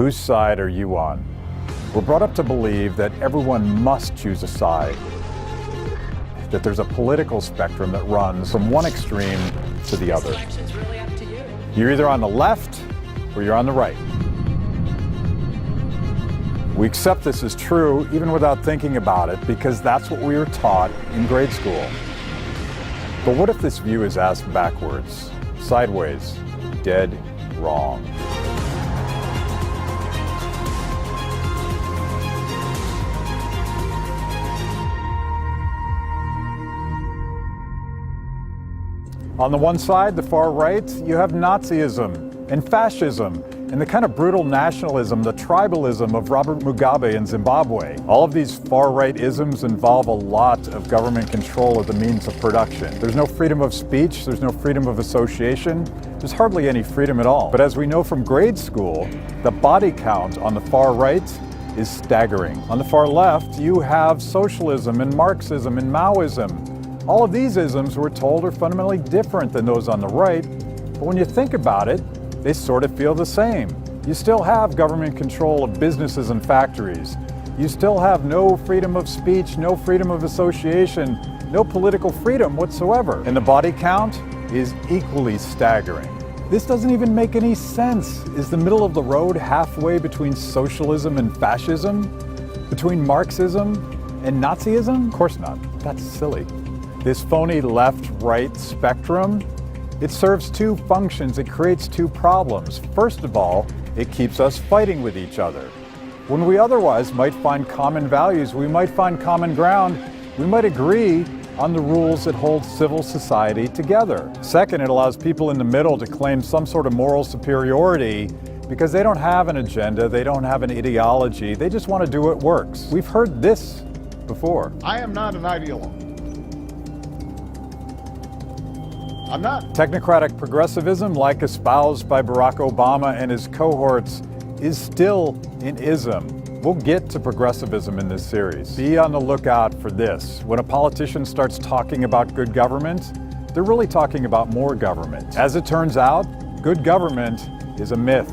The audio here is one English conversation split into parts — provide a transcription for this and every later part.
Whose side are you on? We're brought up to believe that everyone must choose a side, that there's a political spectrum that runs from one extreme to the other. Election's really up to you. You're either on the left or you're on the right. We accept this as true even without thinking about it because that's what we were taught in grade school. But what if this view is asked backwards, sideways, dead wrong? On the one side, the far right, you have Nazism and fascism and the kind of brutal nationalism, the tribalism of Robert Mugabe in Zimbabwe. All of these far-right isms involve a lot of government control of the means of production. There's no freedom of speech, there's no freedom of association, there's hardly any freedom at all. But as we know from grade school, the body count on the far right is staggering. On the far left, you have socialism and Marxism and Maoism. All of these isms, we're told, are fundamentally different than those on the right, but when you think about it, they sort of feel the same. You still have government control of businesses and factories. You still have no freedom of speech, no freedom of association, no political freedom whatsoever. And the body count is equally staggering. This doesn't even make any sense. Is the middle of the road halfway between socialism and fascism? Between Marxism and Nazism? Of course not. That's silly. This phony left-right spectrum, it serves two functions, it creates two problems. First of all, it keeps us fighting with each other. When we otherwise might find common values, we might find common ground, we might agree on the rules that hold civil society together. Second, it allows people in the middle to claim some sort of moral superiority because they don't have an agenda, they don't have an ideology, they just want to do what works. We've heard this before. I am not an ideologue. I'm not. Technocratic progressivism, like espoused by Barack Obama and his cohorts, is still an ism. We'll get to progressivism in this series. Be on the lookout for this. When a politician starts talking about good government, they're really talking about more government. As it turns out, good government is a myth.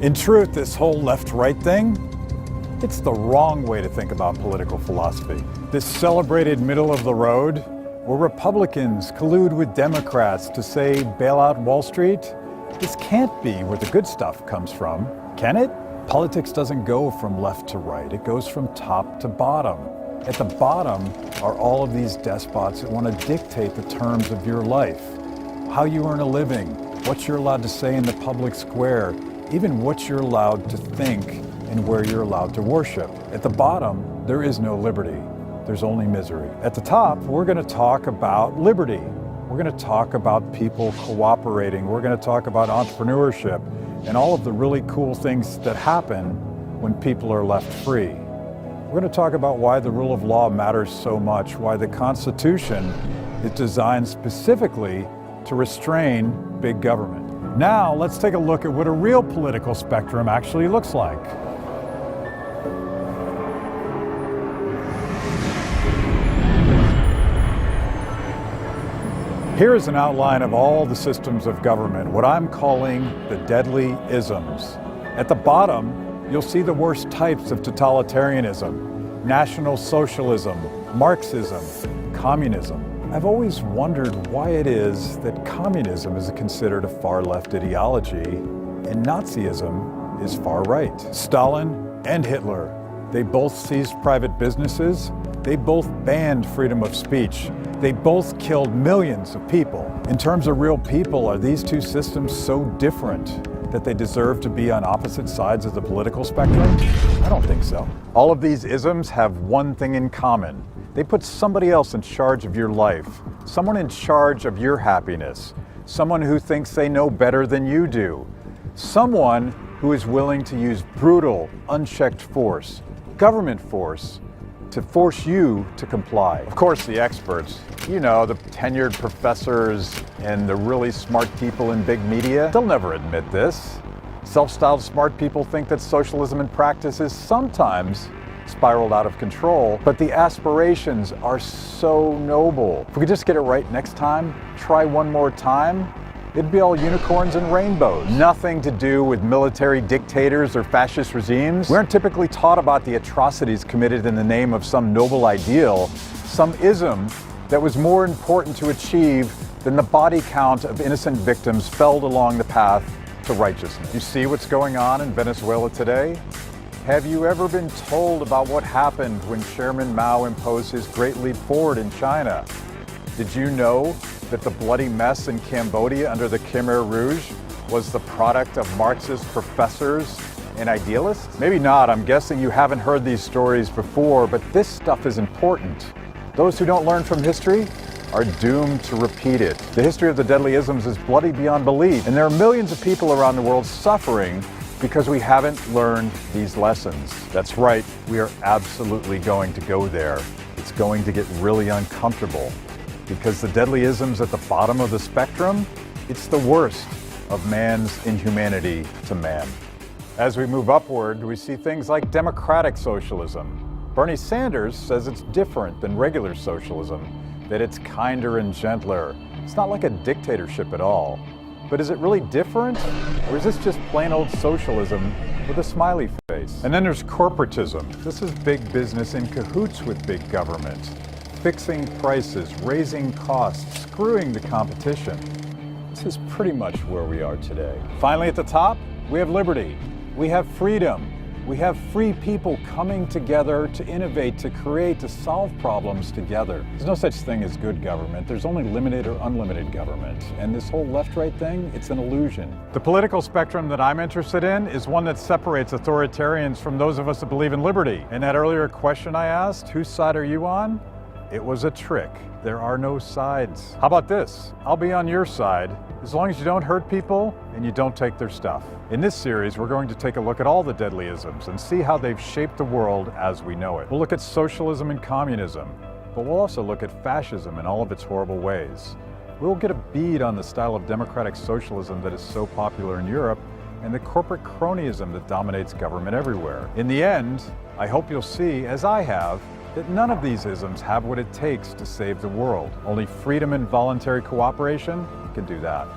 In truth, this whole left-right thing, it's the wrong way to think about political philosophy. This celebrated middle of the road, where Republicans collude with Democrats to say bail out Wall Street, this can't be where the good stuff comes from, can it? Politics doesn't go from left to right, it goes from top to bottom. At the bottom are all of these despots that want to dictate the terms of your life, how you earn a living, what you're allowed to say in the public square, even what you're allowed to think and where you're allowed to worship. At the bottom, there is no liberty. There's only misery. At the top, we're going to talk about liberty. We're going to talk about people cooperating. We're going to talk about entrepreneurship and all of the really cool things that happen when people are left free. We're going to talk about why the rule of law matters so much, why the Constitution is designed specifically to restrain big government. Now, let's take a look at what a real political spectrum actually looks like. Here is an outline of all the systems of government, what I'm calling the Deadly Isms. At the bottom, you'll see the worst types of totalitarianism, National Socialism, Marxism, Communism. I've always wondered why it is that communism is considered a far-left ideology and Nazism is far-right. Stalin and Hitler, they both seized private businesses, they both banned freedom of speech, they both killed millions of people. In terms of real people, are these two systems so different that they deserve to be on opposite sides of the political spectrum? I don't think so. All of these isms have one thing in common. They put somebody else in charge of your life, someone in charge of your happiness, someone who thinks they know better than you do, someone who is willing to use brutal, unchecked force, government force, to force you to comply. Of course, the experts, you know, the tenured professors and the really smart people in big media, they'll never admit this. Self-styled smart people think that socialism in practice is sometimes spiraled out of control, but the aspirations are so noble. If we could just get it right next time, try one more time, it'd be all unicorns and rainbows. Nothing to do with military dictators or fascist regimes. We aren't typically taught about the atrocities committed in the name of some noble ideal, some ism that was more important to achieve than the body count of innocent victims felled along the path to righteousness. You see what's going on in Venezuela today? Have you ever been told about what happened when Chairman Mao imposed his Great Leap Forward in China? Did you know that the bloody mess in Cambodia under the Khmer Rouge was the product of Marxist professors and idealists? Maybe not. I'm guessing you haven't heard these stories before, but this stuff is important. Those who don't learn from history are doomed to repeat it. The history of the Deadly Isms is bloody beyond belief, and there are millions of people around the world suffering because we haven't learned these lessons. That's right, we are absolutely going to go there. It's going to get really uncomfortable because the Deadly Isms at the bottom of the spectrum, it's the worst of man's inhumanity to man. As we move upward, we see things like democratic socialism. Bernie Sanders says it's different than regular socialism, that it's kinder and gentler. It's not like a dictatorship at all. But is it really different? Or is this just plain old socialism with a smiley face? And then there's corporatism. This is big business in cahoots with big government, fixing prices, raising costs, screwing the competition. This is pretty much where we are today. Finally, at the top, we have liberty. We have freedom. We have free people coming together to innovate, to create, to solve problems together. There's no such thing as good government. There's only limited or unlimited government. And this whole left-right thing, it's an illusion. The political spectrum that I'm interested in is one that separates authoritarians from those of us that believe in liberty. And that earlier question I asked, whose side are you on? It was a trick. There are no sides. How about this? I'll be on your side as long as you don't hurt people and you don't take their stuff. In this series, we're going to take a look at all the Deadly Isms and see how they've shaped the world as we know it. We'll look at socialism and communism, but we'll also look at fascism in all of its horrible ways. We'll get a bead on the style of democratic socialism that is so popular in Europe and the corporate cronyism that dominates government everywhere. In the end, I hope you'll see, as I have, that none of these isms have what it takes to save the world. Only freedom and voluntary cooperation can do that.